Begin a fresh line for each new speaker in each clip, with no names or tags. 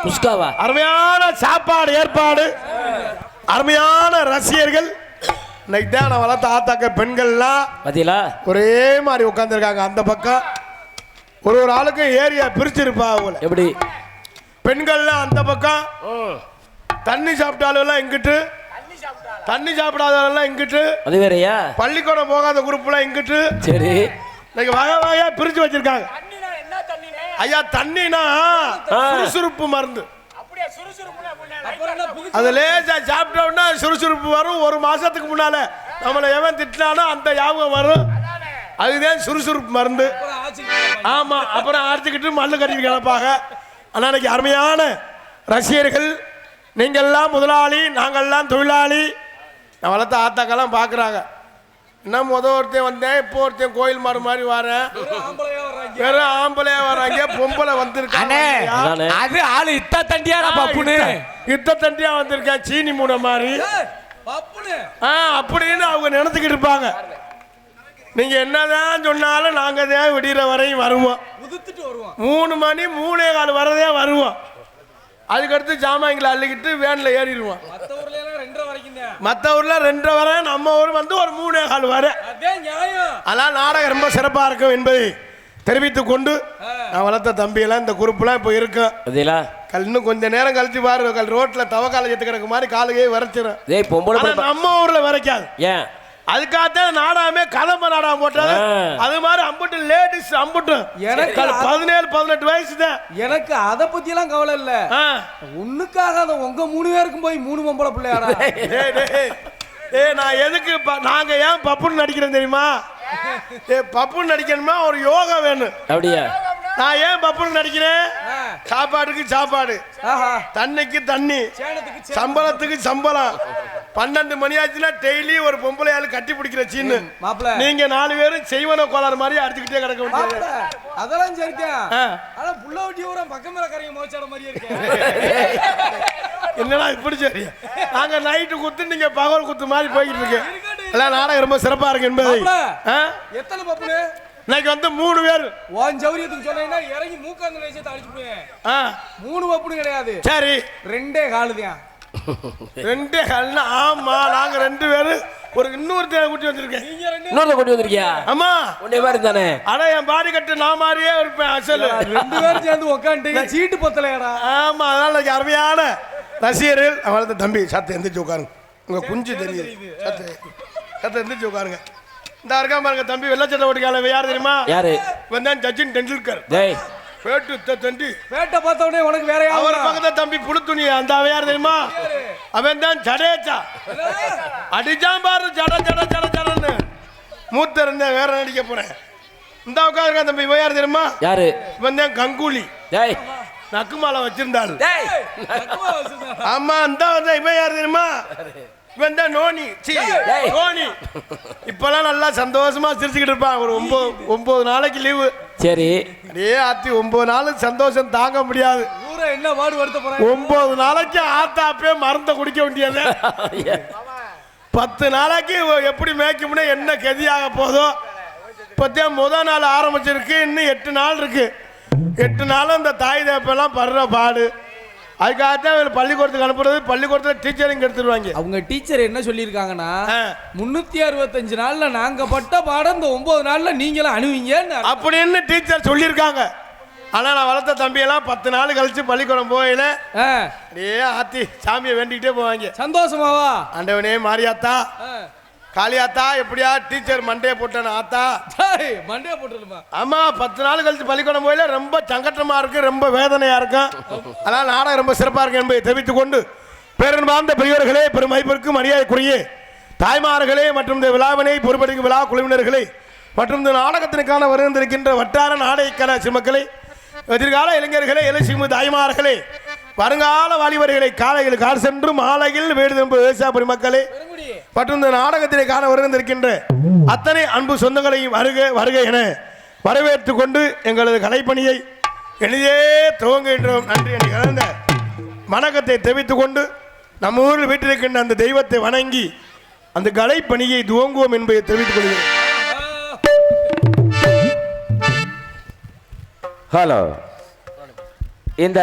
புஷ்காவா?
அருமையான சாப்பாடு ஏற்பாடு, அருமையான ரசிகர்கள். இன்னைக்கு தான் நான் வளர்த்த ஆத்தாக்க பெண்கள்லாம் பாத்தீங்களா ஒரே மாதிரி உட்காந்துருக்காங்க. அந்த பக்கம் ஒரு ஆளுக்கு ஏரியா பிரிச்சிருப்பா. எப்படி பெண்கள்லாம் அந்த பக்கம் தண்ணி சாப்பிட்டாலும் இங்கிட்டு, தண்ணி சாப்பிடாதெல்லாம் இங்கிட்டு, அது வேறயா பள்ளிக்கூடம் போகாத குரூப்லாம் இங்கிட்டு. சரி, இன்னைக்கு வகை வகையா பிரிச்சு வச்சிருக்காங்க. ஐயா தண்ணினா சுறுசுறுப்பு மருந்து. அது லேசா சாப்பிட்டோம்னா சுறுசுறுப்பு வரும். ஒரு மாசத்துக்கு முன்னால நம்மளை எவன் திட்டினானோ அந்த ஞாபகம் வரும். அதுதான் சுறுசுறுப்பு மருந்து. ஆமா, அப்புறம் அடிச்சுக்கிட்டு மல்லு கட்டி கிடப்பாங்க. ஆனால் இன்னைக்கு அருமையான ரசிகர்கள், நீங்கள்லாம் முதலாளி, நாங்கள்லாம் தொழிலாளி. நான் வளர்த்த ஆத்தாக்கெல்லாம் பார்க்குறாங்க. இன்னும் ஒருத்தன் வந்தேன், இப்போ ஒருத்தன் கோயில் மாடு மாதிரி வரேன். வெறும் ஆம்பளையா வராங்க, பொம்பளை வந்திருக்காங்க.
அது ஆளு இத்த தண்டியா பப்புனு,
இத்த தண்டியா வந்திருக்கேன் சீனி மூட மாதிரி அப்படின்னு அவங்க நினைச்சுக்கிட்டு இருப்பாங்க. நீங்க என்னதான் சொன்னாலும் நாங்க தான் விடிகிற வரையும் வருவோம். 3 மணி 3:15 வரதே வருவோம். அதுக்கடுத்து ஜாமான்களை அள்ளிக்கிட்டு வேன்ல ஏறிடுவோம். மற்ற ஊர்ல 2:30 வரை, நம்ம ஊர் வந்து ஒரு 3:15 வரை. அதெல்லாம் நாடகம் ரொம்ப சிறப்பா இருக்கும் என்பதை தெரிவித்துக் கொண்டு, நான் வளர்த்த தம்பியெல்லாம் இந்த குரூப்லாம் இப்போ இருக்கும். இன்னும் கொஞ்ச நேரம் கழிச்சு பாரு, ரோட்ல தவக்கால எத்து கிடக்கு மாதிரி காலுகே வரைச்சிடும். நம்ம ஊர்ல வரைக்காது. ஏன்? அதுக்காகத்தான் நாடாமே கதம்ப நாடாம போட்டாது. அது மாதிரி அம்புட்டு லேடிஸ் அம்புட்டு எனக்கு 17-18 வயசு தான்.
எனக்கு அதை பத்தி எல்லாம் கவலை இல்ல. ஒண்ணுக்காக உங்க 3 பேருக்கும் போய் 3 பொம்பளை பிள்ளையாரா?
நான் எதுக்கு நாங்க ஏன் பப்புன்னு நடிக்கிறேன் தெரியுமா? பப்புன்னு நடிக்கணுமா ஒரு யோகா வேணும். அப்படியா? நான் ஏன் பப்புன்னு நடிக்கிறேன்? சாப்பாட்டுக்கு சாப்பாடு, தண்ணிக்கு தண்ணி, சம்பளத்துக்கு சம்பளம். 12 மணி ஆச்சுன்னா டெய்லி ஒரு பொம்பளை ஆளு கட்டி பிடிக்கிற சீனு. நீங்க 4 பேரும் செய்வன கோளாறு மாதிரி அடிச்சுக்கிட்டே கிடக்க வேண்டியது.
அதெல்லாம் சரிதான். ஆனா புள்ள ஒட்டி ஊரா பக்கம் மேல கரைய மோச்சாட மாதிரியே இருக்கு.
என்னடா இப்படி சரி? நாங்க நைட்டு குத்து, நீங்க பகல் குத்து மாதிரி போய்கிட்டு இருக்கு. எல்லாம் நாடகம் ரொம்ப சிறப்பா இருக்கு என்பதை.
எத்தனை பப்புனு?
இன்னைக்கு வந்து 3 பேர்.
உன் சௌரியத்துக்கு சொன்னீங்கன்னா இறங்கி மூக்காந்த வயசத்தை அடிச்சு போடுவேன். 3 பப்புனு கிடையாது.
சரி,
2 காலுதான்.
2 கால்னா? ஆமா, நாங்க 2 பேரு. ஒரு இன்னொருத்த கூட்டி வந்திருக்கேன்.
இன்னொரு கூட்டி வந்திருக்கியா?
ஆமா,
ஒன்னே மாதிரி தானே.
அட என் பாடி கட்டு நான் மாதிரியே இருப்பேன். அசல்
2 பேரும் சேர்ந்து உட்காந்துட்டீங்க, சீட்டு பத்தலையாடா.
ஆமா, அதனால அருமையான ரசிகர்கள். அவளை தம்பி சத்த எந்திரிச்சு உட்காருங்க. உங்க குஞ்சு தெரியுது. சத்த எந்திரிச்சு உட்காருங்க. இந்த இருக்கா பாருங்க தம்பி, வெள்ளச்சட்டை ஓட்டிக்கால. யார் தெரியுமா? யாரு? வந்தான் சச்சின் டெண்டுல்கர். பேட்ட பார்த்த உடனே உனக்கு வேற அவர் பக்கத்துல தம்பி புழு துணி. அந்த அவன் யார் தெரியுமா? அவன் தான் ஜடேஜா. அடிச்சான் பாரு, ஜட ஜட ஜட ஜடன்னு. மூத்த இருந்தேன், வேற நடிக்க போறேன். இந்த உட்காருக்கா தம்பி. இவன் யார் தெரியுமா? யாரு? இவன் தான் கங்குலி. நக்குமால வச்சிருந்தாள். ஆமா, இந்த இவன் யார் தெரியுமா? இவன் தான் நோனி. நோனி இப்பெல்லாம் நல்லா சந்தோஷமா சிரிச்சுக்கிட்டு இருப்பான். ஒரு 9 நாளைக்கு லீவு. சரி, அப்படியே ஆத்தி 9 நாள் சந்தோஷம் தாங்க முடியாது.
என்ன வாடு வருத்த போறாங்க?
9 நாளைக்கு ஆத்தாப்பே மருந்த குடிக்க வேண்டியது. 10 நாளைக்கு எப்படி மேய்க்கும்னா என்ன கதியாக போதோ. இப்பத்தே முதல் நாள் ஆரம்பிச்சிருக்கு, இன்னும் 8 நாள் இருக்கு. 8 நாளும் இந்த தாய் தேப்பெல்லாம் படுற பாடு. அதுக்காகத்தான் பள்ளிக்கூடத்துக்கு அனுப்புறது. பள்ளிக்கூடத்துல டீச்சரிங் எடுத்துருவாங்க.
அவங்க டீச்சர் என்ன சொல்லியிருக்காங்கன்னா, 365 நாள்ல நாங்க பட்ட பாடம் இந்த 9 நாள்ல நீங்களும் அணுவீங்க
அப்படின்னு டீச்சர் சொல்லியிருக்காங்க. ஆனா நான் வளர்த்த தம்பியெல்லாம் 10 நாள் கழிச்சு பள்ளிக்கூடம் போயில ஆத்தி சாமியை வேண்டிக்கிட்டே போவாங்க.
சந்தோஷமாவா?
ஆண்டவனே மாரியாத்தா, காளியாத்தா, எப்படியா டீச்சர் மண்டையை போட்டான ஆத்தா.
மண்டையை போட்டுருமா?
ஆமா, 10 நாள் கழிச்சு பள்ளிக்கூடம் போயில ரொம்ப சங்கட்டமா இருக்கு, ரொம்ப வேதனையா இருக்கும். அதனால நாடகம் ரொம்ப சிறப்பா இருக்கு என்பதை தெரிவித்துக் கொண்டு, பேரன்பார்ந்த பெரியவர்களே, பெரும் மதிப்பிற்கு மரியாதைக்குரிய தாய்மார்களே மற்றும் இந்த விழாவினை பொறுப்பெடுக்கும் விழா குழுவினர்களே மற்றும் இந்த நாடகத்திற்கான வருகின்ற வட்டார நாடகக்கலை சிமக்களே, எதிர்கால இளைஞர்களே, இளசிமு தாய்மார்களே, வருங்கால வாலிபர்களை காலையில் கார் சென்று மாலையில் வீடு திரும்ப விவசாய பெருமக்களே மற்றும் இந்த நாடகத்திலே காண வருகின்ற அத்தனை அன்பு சொந்தங்களையும் வருக வருக என வரவேற்றுக் கொண்டு எங்களது கலைப்பணியை எளிதே துவங்குகின்றோம். நன்றி என கலந்த வணக்கத்தை தெரிவித்துக் கொண்டு நம்ம ஊரில் வீட்டிருக்கின்ற அந்த தெய்வத்தை வணங்கி அந்த கலைப்பணியை துவங்குவோம் என்பதை தெரிவித்துக் கொள்கிறேன்.
ஹலோ, இந்த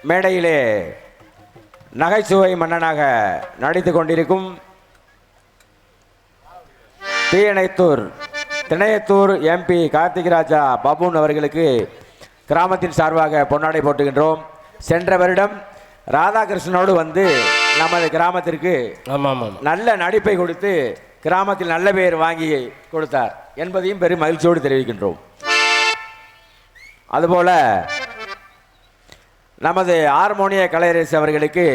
மேடையிலே நகைச்சுவை மன்னனாக நடித்து கொண்டிருக்கும் திணையத்தூர் எம்பி கார்த்திகராஜா பபுன் அவர்களுக்கு கிராமத்தின் சார்பாக பொன்னாடை போட்டுகின்றோம். சென்ற வருடம் ராதாகிருஷ்ணனோடு வந்து நமது கிராமத்திற்கு நல்ல நடிப்பை கொடுத்து கிராமத்தில் நல்ல பெயர் வாங்கி கொடுத்தார் என்பதையும் பெரும் மகிழ்ச்சியோடு தெரிவிக்கின்றோம். அதுபோல நமது ஹார்மோனிய கலையரசு அவர்களுக்கு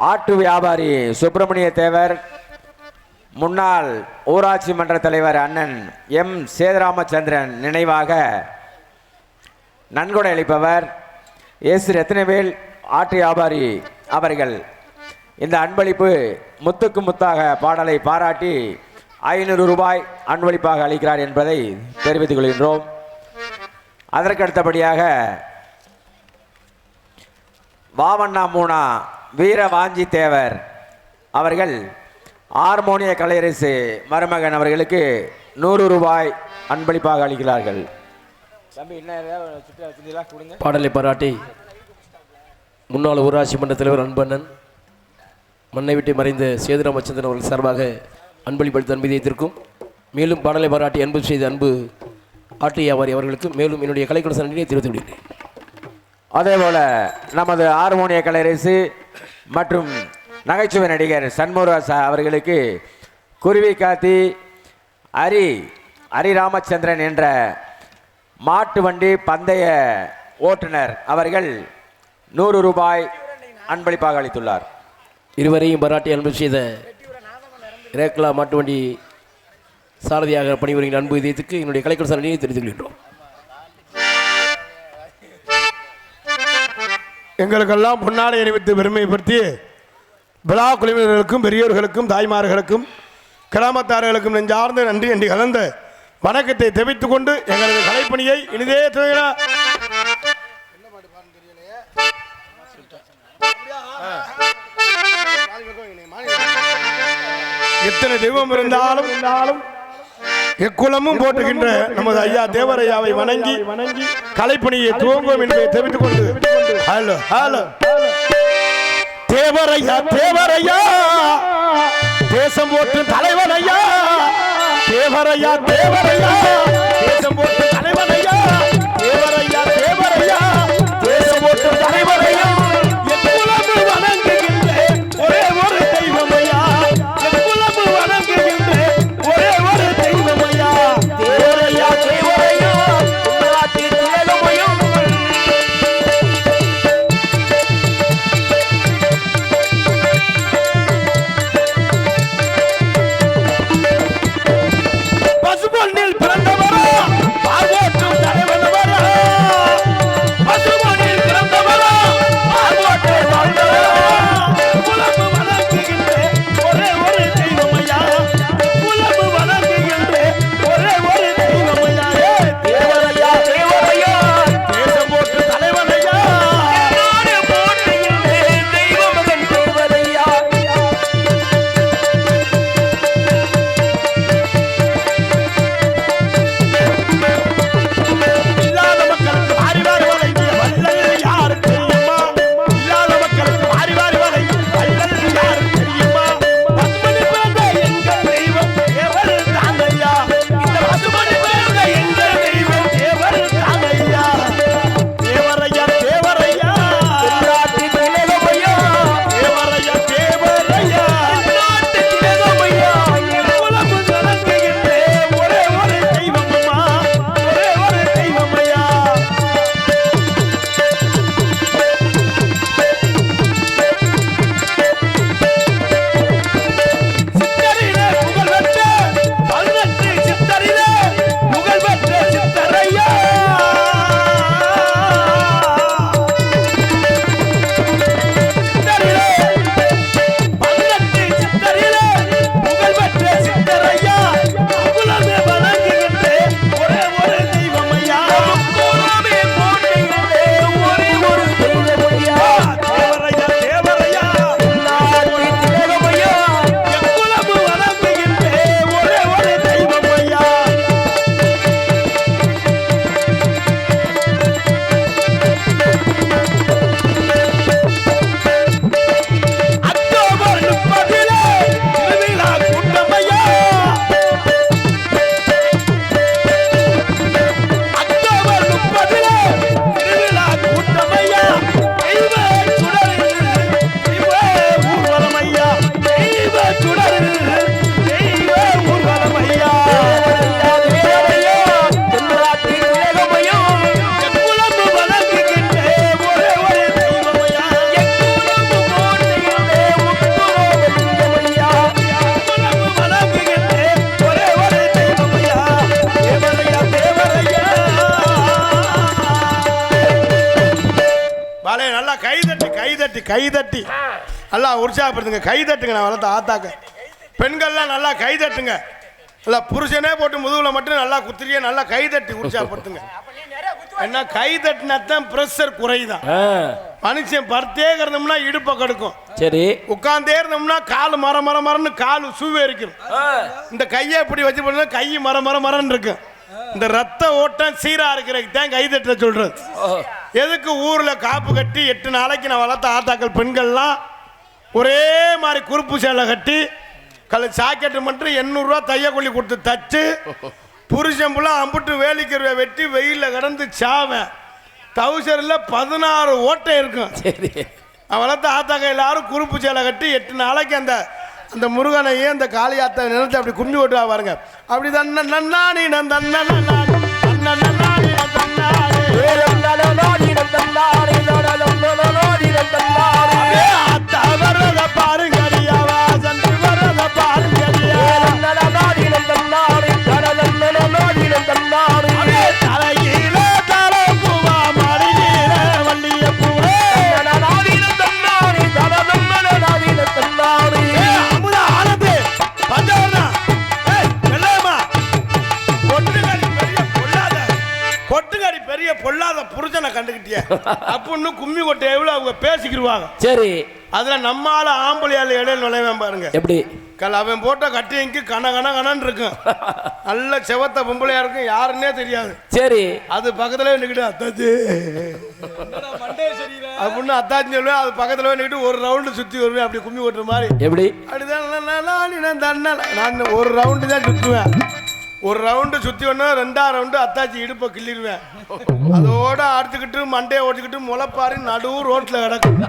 ஆட்டு வியாபாரி சுப்பிரமணிய தேவர், முன்னாள் ஊராட்சி மன்ற தலைவர் அண்ணன் எம் சேதுராமச்சந்திரன் நினைவாக நன்கொடை அளிப்பவர் எஸ் ரத்னவேல் ஆட்டு வியாபாரி அவர்கள் இந்த அன்பளிப்பு முத்துக்கு முத்தாக பாடலை பாராட்டி 500 ரூபாய் அன்பளிப்பாக அளிக்கிறார் என்பதை தெரிவித்துக் கொள்கின்றோம். அதற்கு அடுத்தபடியாக வாவண்ணா மூனா வீரவாஞ்சி தேவர் அவர்கள் ஹார்மோனிய கலையரசு மருமகன் அவர்களுக்கு 100 ரூபாய் அன்பளிப்பாக அளிக்கிறார்கள்.
பாடலை பாராட்டி முன்னாள் ஊராட்சி மன்ற தலைவர் அன்பண்ணன் மண்ணை விட்டு மறைந்த சேதுராமச்சந்திரன் அவர்கள் சார்பாக அன்பளிப்பளித்த அன்பதியத்திற்கும், மேலும் பாடலை பாராட்டி அன்பு செய்த அன்பு ஆட்டு வியாபாரி அவர்களுக்கு மேலும் என்னுடைய கலைக்குழு நன்றியை தெரிவித்து விடுகிறேன்.
அதேபோல நமது ஹார்மோனிய கலையரசு மற்றும் நகைச்சுவை நடிகர் சண்முகராசா அவர்களுக்கு குருவி காத்தி ஹரி ராமச்சந்திரன் என்ற மாட்டு வண்டி பந்தய ஓட்டுநர் அவர்கள் 100 ரூபாய் அன்பளிப்பாக அளித்துள்ளார்.
இருவரையும் பாராட்டி அன்பு செய்த ரேக்லா மாட்டு வண்டி சாரதியாக பணிபுரிகின்ற அன்பு இதயத்துக்கு என்னுடைய கலைக்குழு நன்றியை தெரிவித்துக் கொள்கின்றோம்.
எங்களுக்கெல்லாம் பொன்னாடை அணிவித்து பெருமைப்படுத்தி விழா குழுவினர்களுக்கும் பெரியோர்களுக்கும் தாய்மார்களுக்கும் கிராமத்தார்களுக்கும் நெஞ்சார்ந்த நன்றி என்று கலந்த வணக்கத்தை தெரிவித்துக் கொண்டு எங்களது கலைப்பணியை இனிதே துவங்கினார். எத்தனை தெய்வம் இருந்தாலும் எக்குளமும் போட்டுகின்ற நமது ஐயா தேவரையாவை வணங்கி கலைப்பணியை துவங்குவோம் என்பதை தெரிவித்துக் கொண்டு ஹலோ ஹலோ தேவரையா தேவரையா தேசம் போட்டு தலைவரையா தேவரையா தேவரையா தேசம் போட்டு தலைவரையா தேவரையா தேவரையா தேசம் போட்டு தலைவரையா எக்குளம் வணங்குகின்ற ஒரே ஒரு தெய்வமையா எக்குளம் வணங்குகின்ற ஒரே ஒரு தெய்வமையா தேவரையா தேவரையா தேவமையும் பசுபொன்னில் பிறந்தவரா கைதட்டி நல்லா உற்சாகப்படுத்துங்க. கைதட்டுங்க. நான் வளர்த்த ஆத்தாக்க பெண்கள்லாம் நல்லா கைதட்டுங்க. நல்லா புருஷனே போட்டு முதுகுல மட்டும் நல்லா குத்திரியே நல்லா கைதட்டி உற்சாகப்படுத்துங்க. என்ன கைதட்டினாத்தான் பிரஷர் குறைதான். மனுஷன் படுத்தே இருந்தோம்னா இடுப்பை கடுக்கும். சரி, உட்கார்ந்தே இருந்தோம்னா கால் மரன்னு கால் சூவே இருக்கும். இந்த கையை இப்படி வச்சு போனா கை மரன்னு இருக்கும். இந்த ரத்த ஓட்டம் சீரா இருக்கிறதுக்கு தான் கைதட்ட சொல்றது. எதுக்கு ஊர்ல காப்பு கட்டி 8 நாளைக்கு நான் வளர்த்த ஆத்தாக்கள் பெண்கள்லாம் ஒரே மாதிரி குறுப்பு சேலை கட்டி சாக்கெட்டு மட்டும் 800 ரூபா தையக்கூலி கொடுத்து தச்சு புருஷன் புள்ள அம்புட்டு வேலிக்கருவை வெட்டி வெயிலில் கடந்து சாவேன். டவுசரில் 16 ஓட்டை இருக்கும். சரி, வளர்த்த ஆத்தாக்க எல்லாரும் குறுப்பு சேலை கட்டி 8 நாளைக்கு அந்த முருகனையே அந்த காளியாத்த நிலத்தை அப்படி கும்பி ஓட்டுவா பாருங்க. அப்படி தன்னானி பாருங்க பொல்லாத புருஷனை கண்டுகிட்டிய அப்படின்னு கும்மி கொட்டை எவ்வளவு அவங்க பேசிக்கிடுவாங்க. சரி, அதுல நம்மால ஆம்பளையால இடையில நுழைவேன் பாருங்க. எப்படி அவன் போட்ட கட்டிங்க்கு கணன்னு இருக்கும். நல்ல செவத்த பொம்பளையா இருக்கும், யாருன்னே தெரியாது. சரி, அது பக்கத்துல நிக்கிட்டு அத்தாச்சி அப்படின்னு அத்தாச்சி சொல்லுவேன். அது பக்கத்துல நிக்கிட்டு ஒரு ரவுண்டு சுத்தி வருவேன் அப்படி கும்மி கொட்டுற மாதிரி. எப்படி அப்படிதான் நான் ஒரு ரவுண்டு தான் சுத்துவேன். ஒரு ரவுண்டு சுத்தி ஒன்று 2ஆம் ரவுண்டு அத்தாச்சி இடுப்பை கிள்ளிடுவேன். அதோட அறுத்துக்கிட்டு மண்டையை ஓட்டிக்கிட்டு முளைப்பாரி நடுவு ரோட்டில் கிடக்கும்.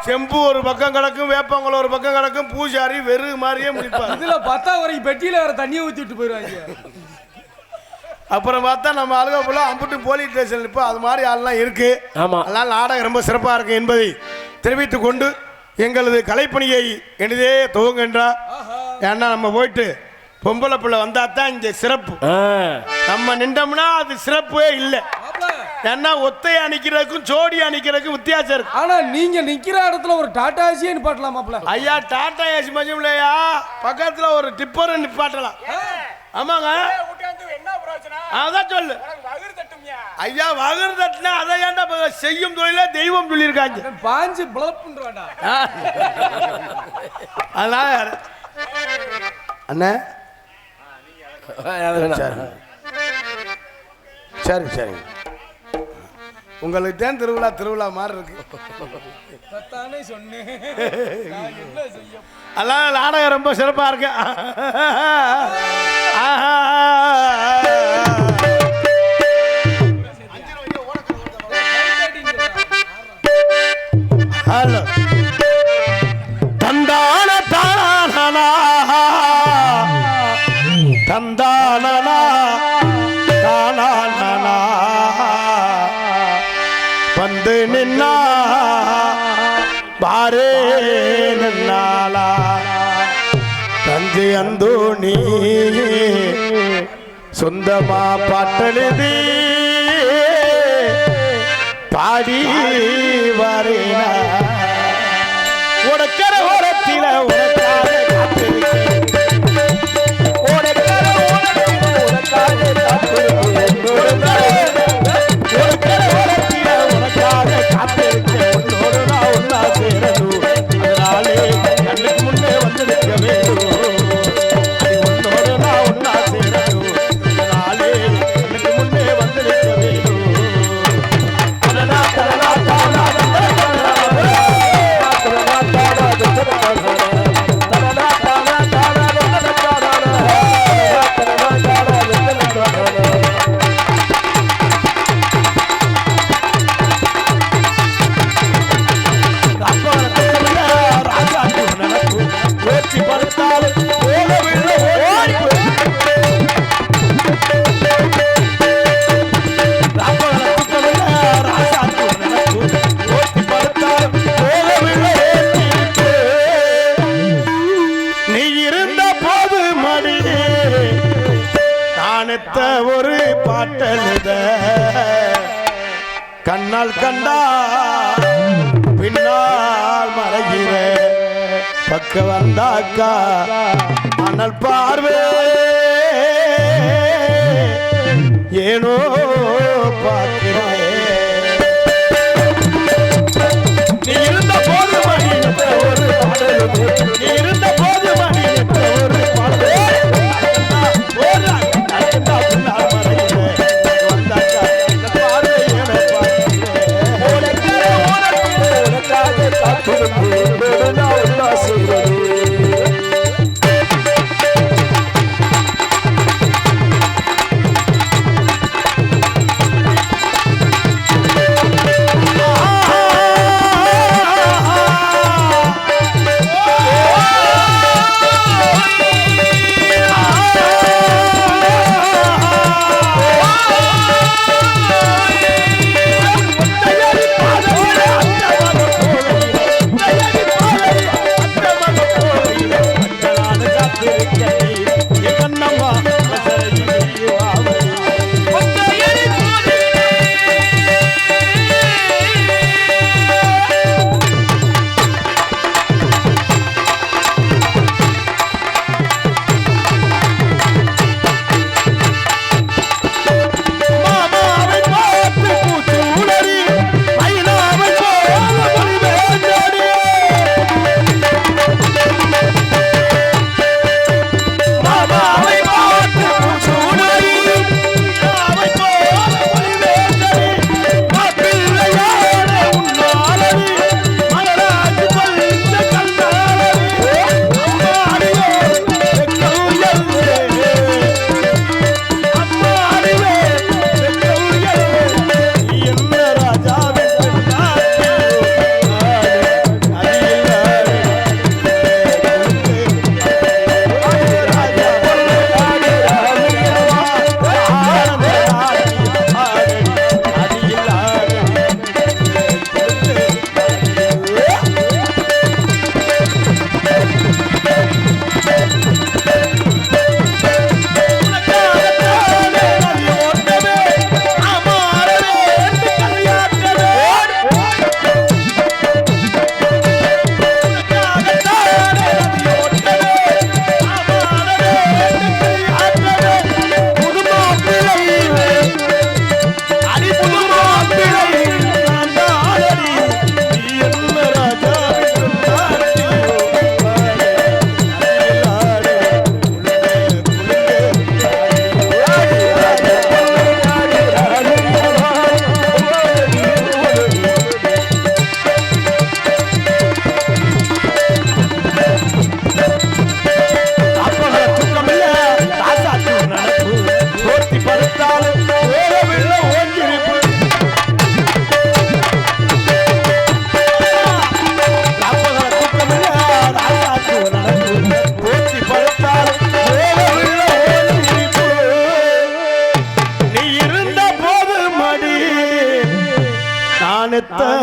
செம்பு ஒரு பக்கம் கிடக்கும், வேப்பங்குளம் ஒரு பக்கம் கிடக்கும், பூசாரி வெறு மாதிரியே முடிப்பார்.
இதுல 10 வரைக்கும் பெட்டியில வேற தண்ணியை ஊற்றி விட்டு போயிடுவாங்க.
அப்புறம் பார்த்தா நம்ம அழுக போல அம்புட்டு போலீஸ் ஸ்டேஷன் இப்போ அது மாதிரி ஆள்லாம் இருக்கு. ஆமாம், அதனால் நாடகம் ரொம்ப சிறப்பாக இருக்கு என்பதை தெரிவித்துக் கொண்டு எங்களது கலைப்பணியை எனதே துவங்குகின்றார். ஏன்னா நம்ம போயிட்டு பொம்பளை பிள்ளை வந்தா தான் இங்க சிறப்பு. நம்ம நின்றோம்னா அது சிறப்பே இல்லை. ஏன்னா ஒத்தையா நிக்கிறதுக்கும் ஜோடியா நிக்கிறதுக்கும் வித்தியாசம் இருக்கு.
ஆனா நீங்க நிக்கிற இடத்துல ஒரு டாடா ஏசியே நிப்பாட்டலாம் மாப்ள.
ஐயா, டாடா ஏசி மஜம் இல்லையா, பக்கத்துல ஒரு டிப்பர் நிப்பாட்டலாம். ஆமாங்க, அதான் சொல்லு ஐயா. வகுறு தட்டுனா அதை ஏன்டா செய்யும் தொழில தெய்வம் சொல்லியிருக்காங்க.
பாஞ்சு பிளப் பண்றாடா.
அதனால அண்ணா சரி சரி, உங்களுக்கு தான் திருவிழா மாதிரி இருக்கு. அதெல்லாம் நாடகம் ரொம்ப சிறப்பா இருக்கு. ஹலோ தந்தான தானா தந்தானா தானா வந்து நின்னா பாரே நின்னாலா தஞ்சை அந்தோணி சொந்தமா பாட்டெழுதி பாடி வரேனா உடக்கர ஓரத்தில உனக்காக ஒரு பாட்டெழுத கண்ணால் கண்டா பின்னா பக்க வந்தாக்கா அனல் பார்வே ஏனோ பார்க்கிறேன் நீ இருந்த போது மணி ஒரு பாடல் நீ இருந்த போது மணி ஒரு பாடல்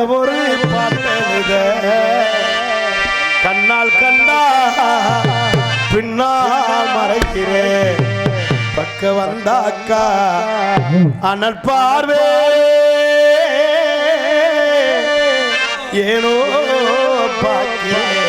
ஒரு பாட்டெழுத கண்ணால் கண்டா பின்னால் மறைக்கிறேன் பக்க வந்தாக்கா அனல் பார்வே ஏனோ பார்க்கிறேன்